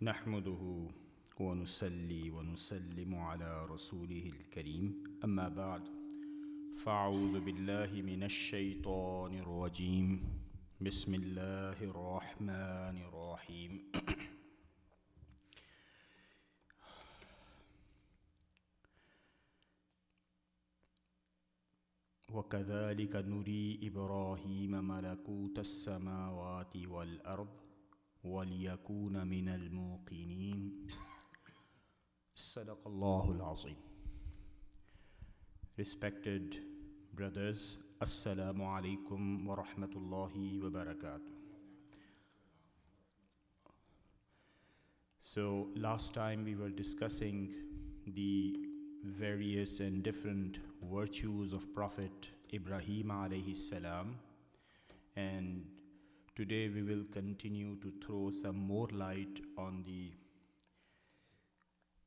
نحمده ونصلي ونسلم على رسوله الكريم أما بعد فأعوذ بالله من الشيطان الرجيم بسم الله الرحمن الرحيم وكذلك نري إبراهيم ملكوت السماوات والأرض وليكون من الموقنين صدق الله العظيم. Respected brothers, Assalamu alaikum wa rahmatullahi wa barakatuh. So last time we were discussing the various and different virtues of Prophet Ibrahim alayhi salam, and today we will continue to throw some more light on the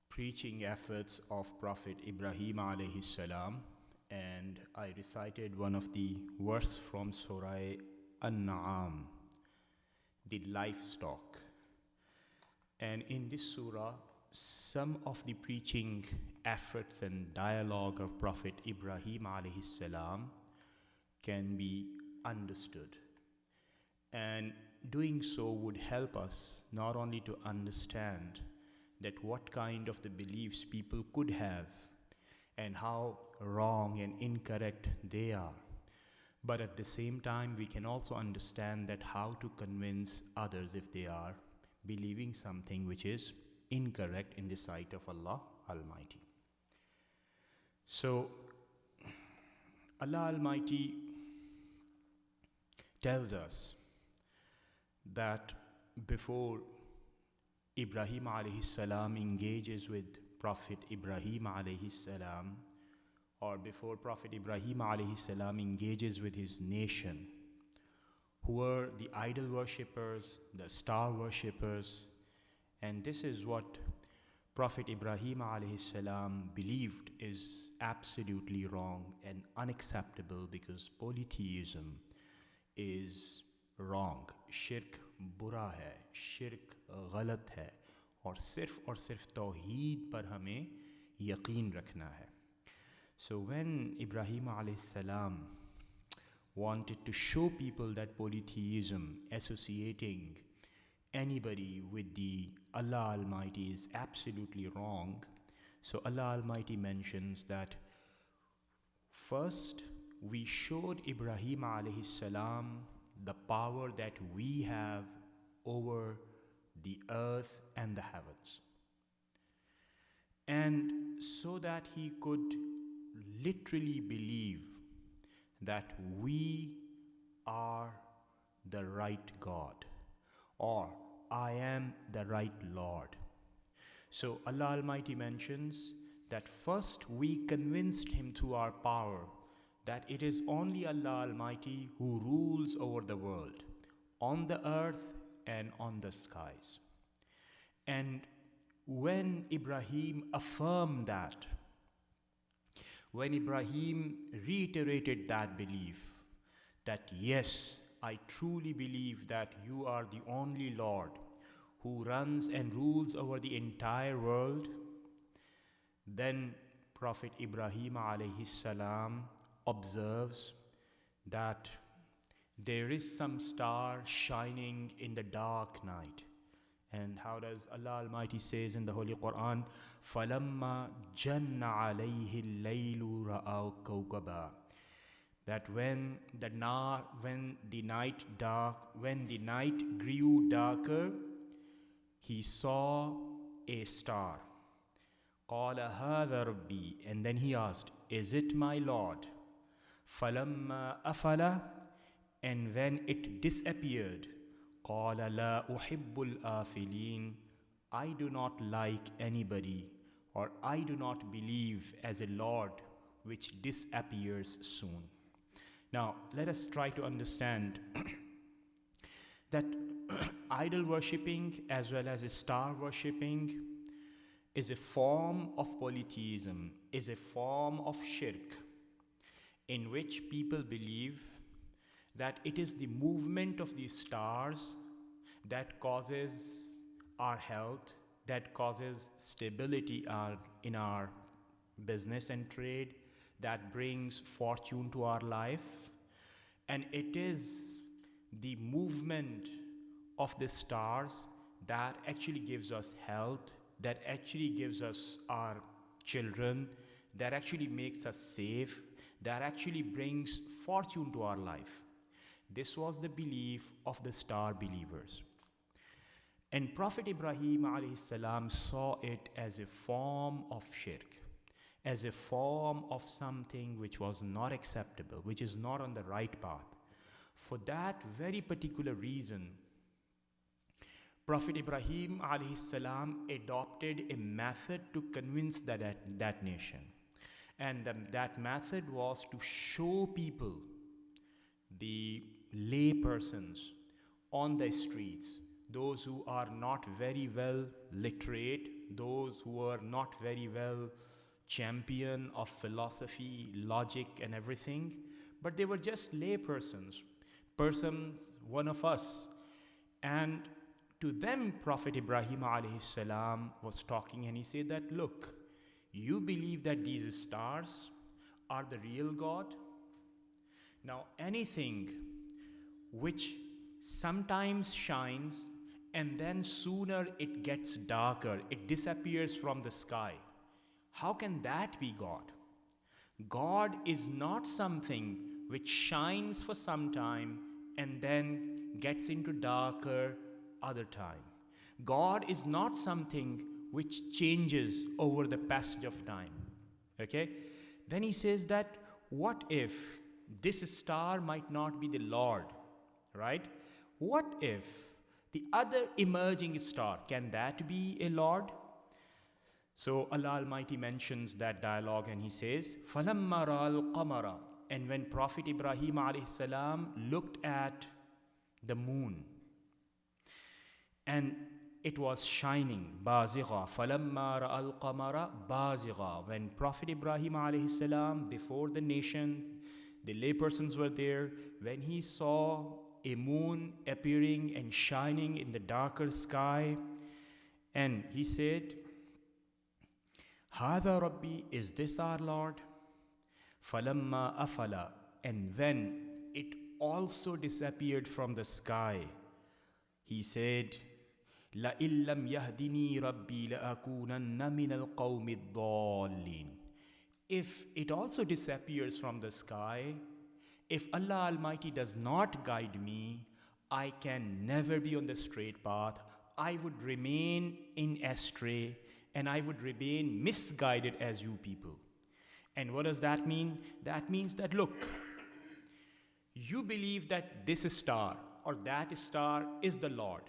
preaching efforts of Prophet Ibrahim alayhi salam, and I recited one of the verse from Surah An-Na'am, the livestock. And in this surah, some of the preaching efforts and dialogue of Prophet Ibrahim alayhi salam can be understood. And doing so would help us not only to understand that what kind of the beliefs people could have and how wrong and incorrect they are, but at the same time we can also understand that how to convince others if they are believing something which is incorrect in the sight of Allah Almighty. So Allah Almighty tells us that before Ibrahim alayhi salam engages with Prophet Ibrahim alayhi salam, or before Prophet Ibrahim alayhi salam engages with his nation, who were the idol worshippers, the star worshippers, and this is what Prophet Ibrahim alayhi salam believed is absolutely wrong and unacceptable, because polytheism is wrong. Shirk बुरा है, शिर्क गलत है, और सिर्फ तौहीद पर हमें यकीन रखना है. So when Ibrahim alayhi salam wanted to show people that polytheism, associating anybody with the Allah Almighty, is absolutely wrong, so Allah Almighty mentions that first we showed Ibrahim alayhi salam the power that we have over the earth and the heavens, and so that he could literally believe that we are the right God, or I am the right Lord. So Allah Almighty mentions that first we convinced him through our power that it is only Allah Almighty who rules over the world, on the earth and on the skies. And when Ibrahim affirmed that, when Ibrahim reiterated that belief, that yes, I truly believe that you are the only Lord who runs and rules over the entire world, then Prophet Ibrahim alayhi salam observes that there is some star shining in the dark night. And how does Allah Almighty says in the Holy Quran, فَلَمَّا جَنَّ عَلَيْهِ اللَّيْلُ رَأَوْا كَوْكَبًا, that when the night grew darker, he saw a star. قَالَ هَذَا رَبِّي, and then he asked, is it my Lord? فَلَمَّا أَفَلَ, and when it disappeared, قَالَ لَا أُحِبُّ الْآفِلِينَ, I do not like anybody, or I do not believe as a Lord which disappears soon. Now let us try to understand that idol worshipping as well as star worshipping is a form of polytheism, is a form of shirk, in which people believe that it is the movement of the stars that causes our health, that causes stability in our business and trade, that brings fortune to our life. And it is the movement of the stars that actually gives us health, that actually gives us our children, that actually makes us safe, that actually brings fortune to our life. This was the belief of the star believers. And Prophet Ibrahim alayhi saw it as a form of shirk, as a form of something which was not acceptable, which is not on the right path. For that very particular reason, Prophet Ibrahim alayhi adopted a method to convince that nation. And that method was to show people, the lay persons on the streets, those who are not very well literate, those who are not very well champion of philosophy, logic and everything, but they were just lay persons, one of us. And to them, Prophet Ibrahim alayhi salam was talking, and he said that, look, you believe that these stars are the real God? Now, anything which sometimes shines and then sooner it gets darker, it disappears from the sky, how can that be God? God is not something which shines for some time and then gets into darker other time. God is not something which changes over the passage of time. Okay? Then he says that, what if this star might not be the Lord, right? What if the other emerging star, can that be a Lord? So Allah Almighty mentions that dialogue, and he says, فَلَمَّا رَأَى الْقَمَرَ. And when Prophet Ibrahim alayhi salam looked at the moon, and it was shining, بَازِغًا فَلَمَّا رَأَى الْقَمَرَ بَازِغًا. When Prophet Ibrahim alayhi salam, before the nation, the laypersons were there, when he saw a moon appearing and shining in the darker sky, and he said, هَذَا رَبِّي, is this our Lord? فَلَمَّا أَفَلَ. And when it also disappeared from the sky, he said, لَإِن لَمْ يَهْدِنِي رَبِّي لَأَكُونَنَّ مِنَ الْقَوْمِ الضَّالِّينَ. If it also disappears from the sky, if Allah Almighty does not guide me, I can never be on the straight path. I would remain in astray, and I would remain misguided as you people. And what does that mean? That means that, look, you believe that this star or that star is the Lord,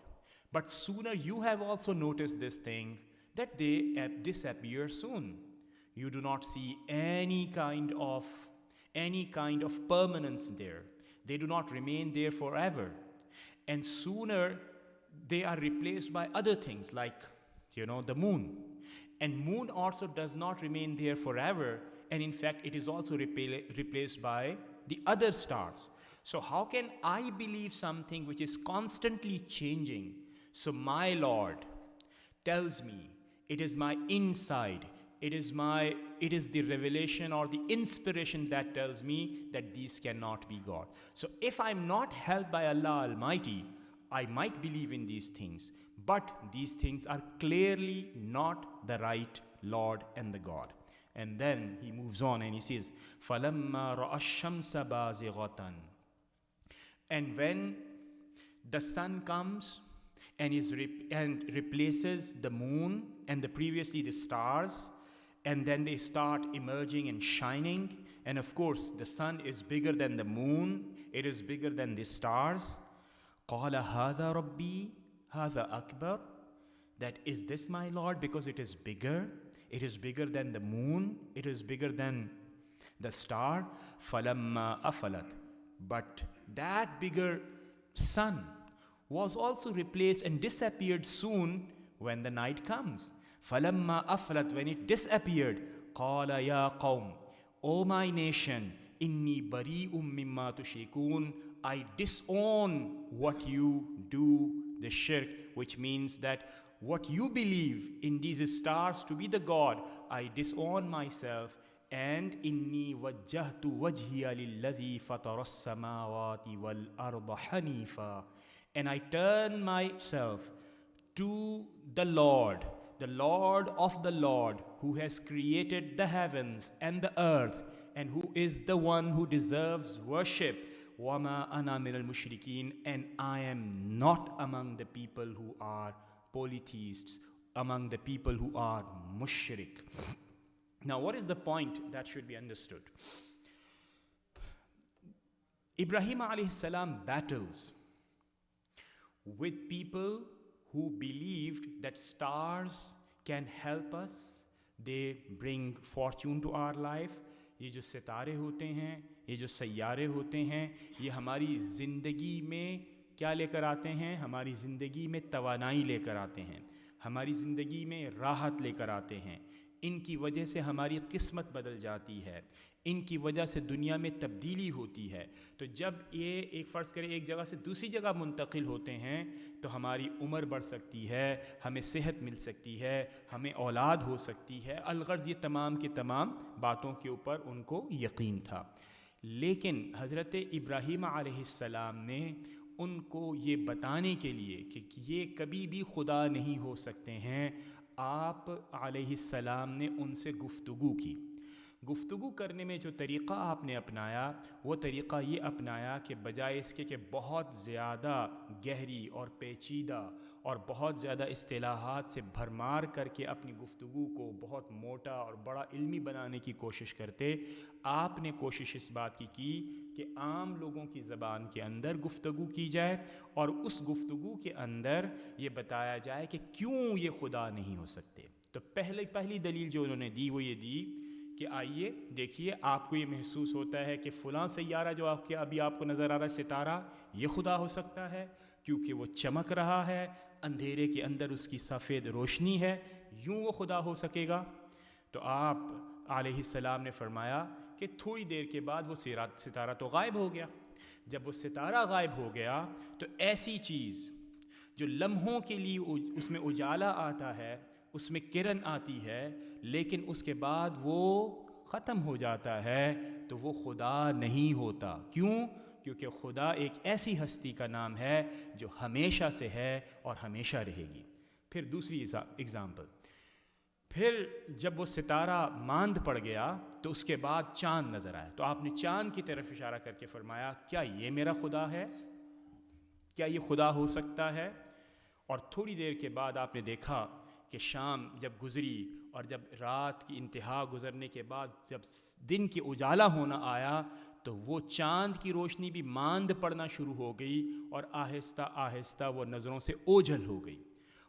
but sooner you have also noticed this thing, that they disappear soon. You do not see any kind of permanence there. They do not remain there forever. And sooner they are replaced by other things like, the moon. And moon also does not remain there forever. And in fact, it is also replaced by the other stars. So how can I believe something which is constantly changing? So my Lord tells me, it is my inside, it is the revelation or the inspiration that tells me that these cannot be God. So if I'm not helped by Allah Almighty, I might believe in these things, but these things are clearly not the right Lord and the God. And then he moves on and he says, فَلَمَّا رَأَى الشَّمْسَ بَازِغَةً. And when the sun comes and replaces the moon and previously the stars, and then they start emerging and shining, and of course the sun is bigger than the moon, it is bigger than the stars. قَالَ هَذَا رَبِّي هَذَا أَكْبَرُ. That is this my Lord, because it is bigger than the moon, it is bigger than the star. فَلَمَّا أَفَلَتْ. But that bigger sun was also replaced and disappeared soon when the night comes. فَلَمَّا أَفْلَتْ. When it disappeared, قَالَ يَا قَوْمِ. O my nation, إِنِّي بَرِيءٌ مِّمَّا تُشْرِكُونَ. I disown what you do, the shirk, which means that what you believe in these stars to be the God, I disown myself, and inni wajjahtu wajhiya lillazi fatara as-samawati wal arda hanifa, and I turn myself to the Lord of the Lord, who has created the heavens and the earth, and who is the one who deserves worship. وَمَا أَنَا مِنَ الْمُشْرِكِينَ, and I am not among the people who are polytheists, among the people who are mushrik. Now, what is the point that should be understood? Ibrahim alayhi salam battles with people who believed that stars can help us, they bring fortune to our life. یہ جو ستارے ہوتے ہیں, یہ جو سیارے ہوتے ہیں, یہ ہماری زندگی میں کیا لے کر آتے ہیں؟ ہماری زندگی میں توانائی لے کر آتے ہیں, ہماری زندگی میں راحت لے کر آتے ہیں. ان کی وجہ سے ہماری قسمت بدل جاتی ہے, ان کی وجہ سے دنیا میں تبدیلی ہوتی ہے. تو جب یہ ایک فرض کریں ایک جگہ سے دوسری جگہ منتقل ہوتے ہیں تو ہماری عمر بڑھ سکتی ہے, ہمیں صحت مل سکتی ہے, ہمیں اولاد ہو سکتی ہے. الغرض یہ تمام کے تمام باتوں کے اوپر ان کو یقین تھا. لیکن حضرت ابراہیم علیہ السلام نے ان کو یہ بتانے کے لیے کہ یہ کبھی بھی خدا نہیں ہو سکتے ہیں, آپ علیہ السلام نے ان سے گفتگو کی. گفتگو کرنے میں جو طریقہ آپ نے اپنایا وہ طریقہ یہ اپنایا کہ بجائے اس کے کہ بہت زیادہ گہری اور پیچیدہ اور بہت زیادہ اصطلاحات سے بھرمار کر کے اپنی گفتگو کو بہت موٹا اور بڑا علمی بنانے کی کوشش کرتے, آپ نے کوشش اس بات کی کہ عام لوگوں کی زبان کے اندر گفتگو کی جائے اور اس گفتگو کے اندر یہ بتایا جائے کہ کیوں یہ خدا نہیں ہو سکتے. تو پہلی دلیل جو انہوں نے دی وہ یہ دی کہ آئیے دیکھیے, آپ کو یہ محسوس ہوتا ہے کہ فلاں سیارہ جو ابھی آپ کو نظر آ رہا ہے ستارہ, یہ خدا ہو سکتا ہے کیونکہ وہ چمک رہا ہے, اندھیرے کے اندر اس کی سفید روشنی ہے, یوں وہ خدا ہو سکے گا؟ تو آپ علیہ السلام نے فرمایا کہ تھوڑی دیر کے بعد وہ ستارہ تو غائب ہو گیا. جب وہ ستارہ غائب ہو گیا تو ایسی چیز جو لمحوں کے لیے اس میں اجالا آتا ہے, اس میں کرن آتی ہے, لیکن اس کے بعد وہ ختم ہو جاتا ہے, تو وہ خدا نہیں ہوتا. کیوں؟ کیونکہ خدا ایک ایسی ہستی کا نام ہے جو ہمیشہ سے ہے اور ہمیشہ رہے گی. پھر دوسری اگزامپل, پھر جب وہ ستارہ ماند پڑ گیا تو اس کے بعد چاند نظر آیا, تو آپ نے چاند کی طرف اشارہ کر کے فرمایا کیا یہ میرا خدا ہے؟ کیا یہ خدا ہو سکتا ہے؟ اور تھوڑی دیر کے بعد آپ نے دیکھا کہ شام جب گزری اور جب رات کی انتہا گزرنے کے بعد جب دن کی اجالا ہونا آیا تو وہ چاند کی روشنی بھی ماند پڑنا شروع ہو گئی اور آہستہ آہستہ وہ نظروں سے اوجھل ہو گئی.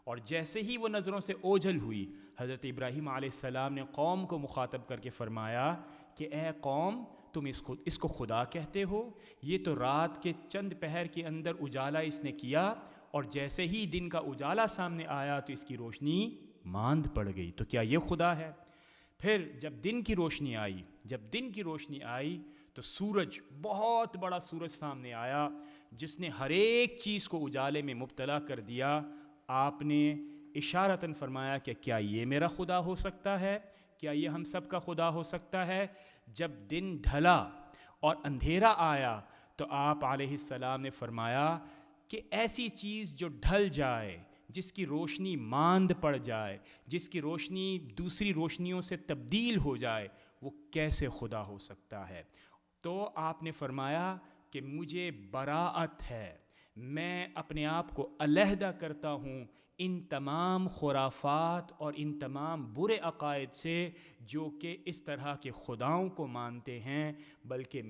اور جیسے ہی وہ نظروں سے اوجھل ہوئی, حضرت ابراہیم علیہ السلام نے قوم کو مخاطب کر کے فرمایا کہ اے قوم, تم اس کو خدا کہتے ہو؟ یہ تو رات کے چند پہر کے اندر اجالا اس نے کیا اور جیسے ہی دن کا اجالا سامنے آیا تو اس کی روشنی ماند پڑ گئی, تو کیا یہ خدا ہے؟ پھر جب دن کی روشنی آئی تو سورج, بہت بڑا سورج سامنے آیا جس نے ہر ایک چیز کو اجالے میں مبتلا کر دیا. آپ نے اشارتاً فرمایا کہ کیا یہ میرا خدا ہو سکتا ہے؟ کیا یہ ہم سب کا خدا ہو سکتا ہے؟ جب دن ڈھلا اور اندھیرا آیا تو آپ علیہ السلام نے فرمایا کہ ایسی چیز جو ڈھل جائے, جس کی روشنی ماند پڑ جائے, جس کی روشنی دوسری روشنیوں سے تبدیل ہو جائے, وہ کیسے خدا ہو سکتا ہے؟ تو آپ نے فرمایا کہ مجھے براءت ہے, میں اپنے آپ کو علیحدہ کرتا ہوں ان تمام خرافات اور ان تمام برے عقائد سے جو کہ اس طرح کے خداؤں کو مانتے ہیں, بلکہ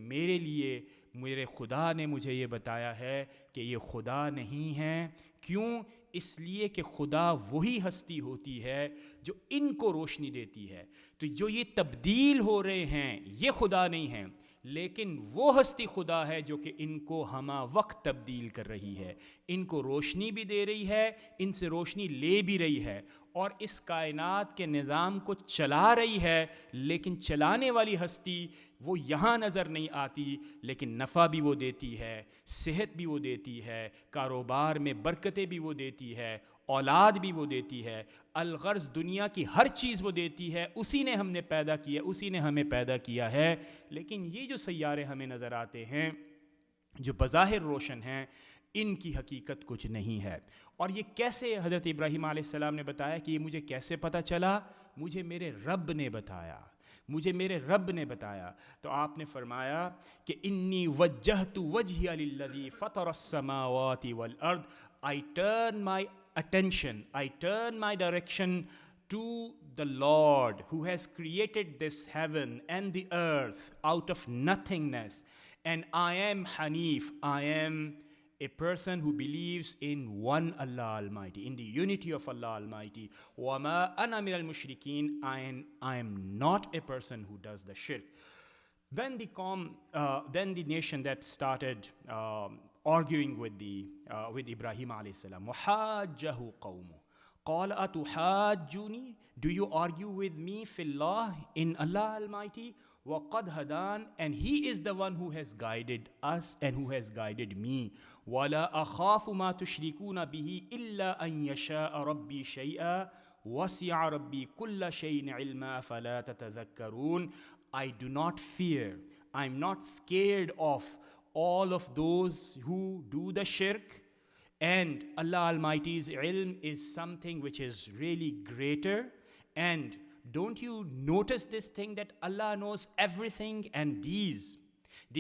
میرے خدا نے مجھے یہ بتایا ہے کہ یہ خدا نہیں ہیں. کیوں؟ اس لیے کہ خدا وہی ہستی ہوتی ہے جو ان کو روشنی دیتی ہے. تو جو یہ تبدیل ہو رہے ہیں یہ خدا نہیں ہیں, لیکن وہ ہستی خدا ہے جو کہ ان کو ہمہ وقت تبدیل کر رہی ہے, ان کو روشنی بھی دے رہی ہے, ان سے روشنی لے بھی رہی ہے اور اس کائنات کے نظام کو چلا رہی ہے. لیکن چلانے والی ہستی وہ یہاں نظر نہیں آتی, لیکن نفع بھی وہ دیتی ہے, صحت بھی وہ دیتی ہے, کاروبار میں برکتیں بھی وہ دیتی ہے, औलाद भी वो देती है, अलगर्ज दुनिया की हर चीज़ वो देती है, उसी ने हमने पैदा किया, उसी ने हमें पैदा किया है। लेकिन ये जो सैयारे हमें नज़र आते हैं जो बज़ाहिर रोशन हैं, इनकी हकीकत कुछ नहीं है। और ये कैसे, हज़रत इब्राहीम अलैहिस्सलाम ने बताया कि ये मुझे कैसे पता चला, मुझे मेरे रब ने बताया, मुझे मेरे रब ने बताया। तो आपने फरमाया कि इन्नी वज्जहतु वजहिया लिल्लज़ी फ़तरस्समावाति वल अर्द, I turn my attention, I turn my direction to the Lord who has created this heaven and the earth out of nothingness. And I am Hanif, I am a person who believes in one Allah Almighty, in the unity of Allah Almighty. وَمَا أَنَا مِنَ الْمُشْرِكِينَ, I am not a person who does the shirk. Then the nation that started arguing with Ibrahim alayhi salam, وَحَاجَّهُ قَوْمُهُ قَالَ أَتُحَاجُّونِي, do you argue with me fillah, in Allah Almighty, وَقَدْ هَدَانِ, and He is the one who has guided us and who has guided me. وَلَا أَخَافُ مَا تُشْرِكُونَ بِهِ إِلَّا أَن يَشَاءَ رَبِّي شَيْئًا وَسِعَ رَبِّي كُلَّ شَيْءٍ عِلْمًا فَلَا تَتَذَكَّرُونَ. I do not fear, I'm not scared of all of those who do the shirk, and Allah Almighty's ilm is something which is really greater. And don't you notice this thing that Allah knows everything, and these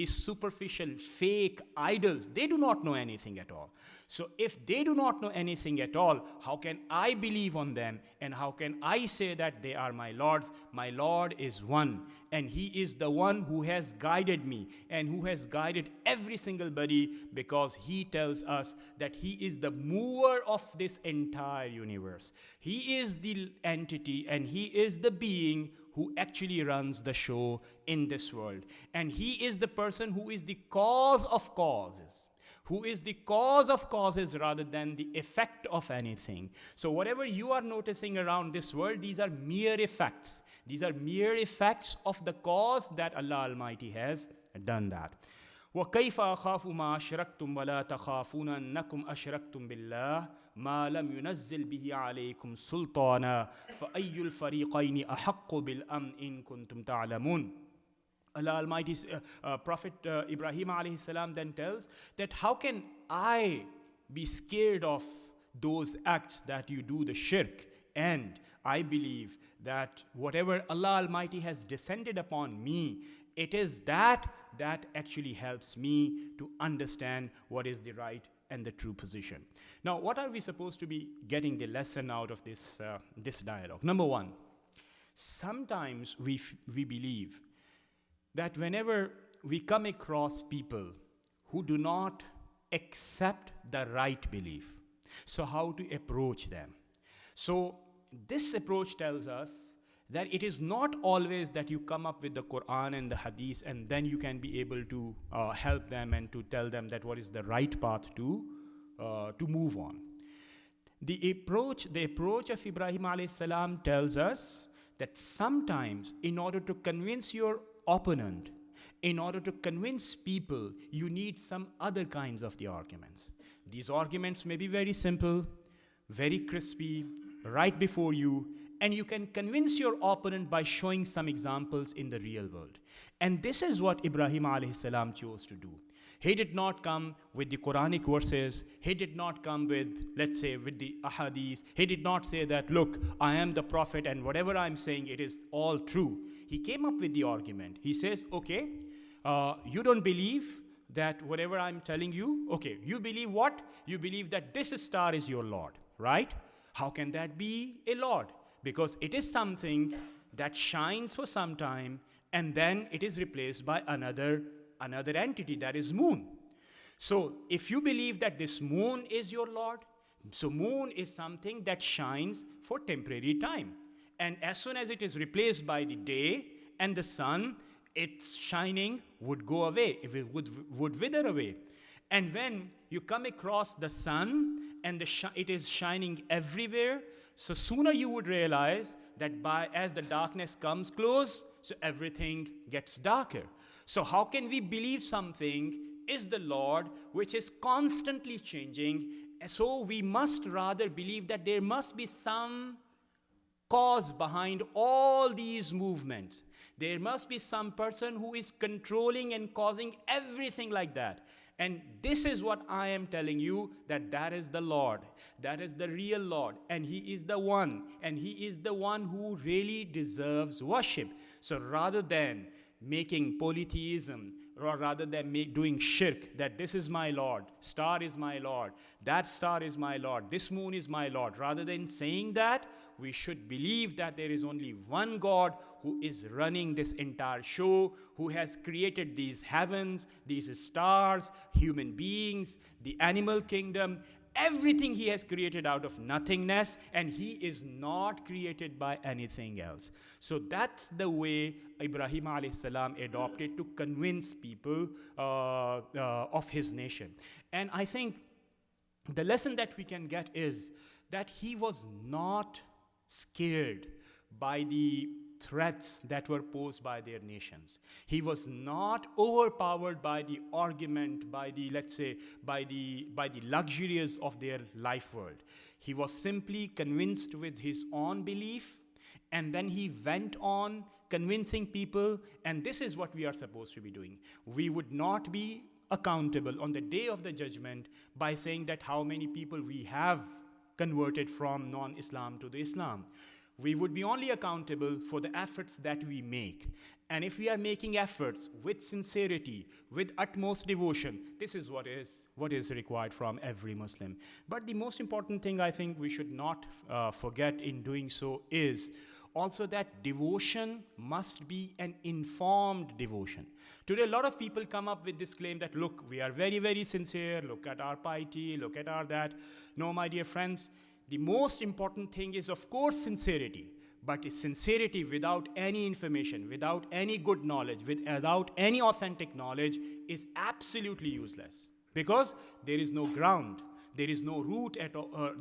superficial fake idols, they do not know anything at all. So if they do not know anything at all, how can I believe on them, and how can I say that they are my lords? My Lord is one, and He is the one who has guided me and who has guided every single body, because He tells us that He is the mover of this entire universe. He is the entity and He is the being who actually runs the show in this world. And He is the person who is the cause of causes, who is the cause of causes rather than the effect of anything. So whatever you are noticing around this world, these are mere effects. These are mere effects of the cause that Allah Almighty has done that. وَكَيْفَ أَخَافُ مَا أَشْرَكْتُمْ وَلَا تَخَافُونَ أَنَّكُمْ أَشْرَكْتُمْ بِاللَّهِ مَا لَمْ يُنَزِّلْ بِهِ عَلَيْكُمْ سُلْطَانًا فَأَيُّ الْفَرِيقَيْنِ أَحَقُّ بِالْأَمْنِ إِن كُنتُمْ تَعْلَمُونَ. Allah Almighty's Prophet Ibrahim alayhi salam then tells that how can I be scared of those acts that you do, the shirk, and I believe that whatever Allah Almighty has descended upon me, it is that actually helps me to understand what is the right and the true position. Now, what are we supposed to be getting the lesson out of this dialogue? Number one, sometimes we believe that whenever we come across people who do not accept the right belief, so how to approach them? So this approach tells us that it is not always that you come up with the Quran and the Hadith and then you can be able to help them and to tell them that what is the right path to move on. The approach of Ibrahim alayhi salam tells us that sometimes in order to convince your opponent, in order to convince people, you need some other kinds of the arguments. These arguments may be very simple, very crispy, right before you, and you can convince your opponent by showing some examples in the real world. And this is what Ibrahim alayhi salam chose to do. He did not come with the Quranic verses. He did not come with, let's say, with the ahadith. He did not say that, look, I am the prophet and whatever I'm saying, it is all true. He came up with the argument. He says, okay, you don't believe that whatever I'm telling you, okay, you believe what? You believe that this star is your Lord, right? How can that be a Lord? Because it is something that shines for some time and then it is replaced by another entity, that is moon. So if you believe that this moon is your Lord, so moon is something that shines for temporary time. And as soon as it is replaced by the day and the sun, its shining would go away, if it would wither away. And when you come across the sun and it is shining everywhere, so sooner you would realize that as the darkness comes close, so everything gets darker. So how can we believe something is the Lord which is constantly changing So we must rather believe that there must be some cause behind all these movements. There must be some person who is controlling and causing everything like that. And this is what I am telling you, that is the Lord. That is the real Lord. And He is the one. And He is the one who really deserves worship. So rather than making polytheism, or rather than doing shirk, that this is my Lord, star is my Lord, that star is my Lord, this moon is my Lord, rather than saying that, we should believe that there is only one God who is running this entire show, who has created these heavens, these stars, human beings, the animal kingdom, everything He has created out of nothingness, and He is not created by anything else. So that's the way Ibrahim alayhi salam adopted to convince people of his nation. And I think the lesson that we can get is that he was not scared by the threats that were posed by their nations. He was not overpowered by the argument, by the, let's say, by the luxuries of their life world. He was simply convinced with his own belief, and then he went on convincing people, and this is what we are supposed to be doing. We would not be accountable on the day of the judgment by saying that how many people we have converted from non-Islam to the Islam. We would be only accountable for the efforts that we make. And if we are making efforts with sincerity, with utmost devotion, this is what is required from every Muslim. But the most important thing I think we should not forget in doing so is also that devotion must be an informed devotion. Today, a lot of people come up with this claim that, look, we are very, very sincere, look at our piety, look at our that. No, my dear friends, the most important thing is, of course, sincerity. But sincerity without any information, without any good knowledge, without any authentic knowledge is absolutely useless. Because there is no ground. There is no root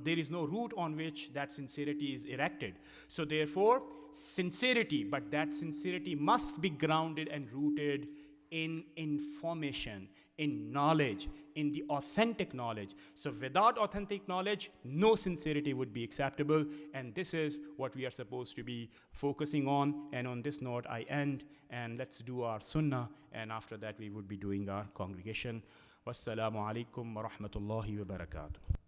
there is no root on which that sincerity is erected. So therefore, sincerity, but that sincerity must be grounded and rooted in information, in knowledge, in the authentic knowledge. So without authentic knowledge, no sincerity would be acceptable, and this is what we are supposed to be focusing on. And on this note, I end, and let's do our sunnah, and after that we would be doing our congregation. Wassalamu alaikum wa rahmatullahi wa barakatuh.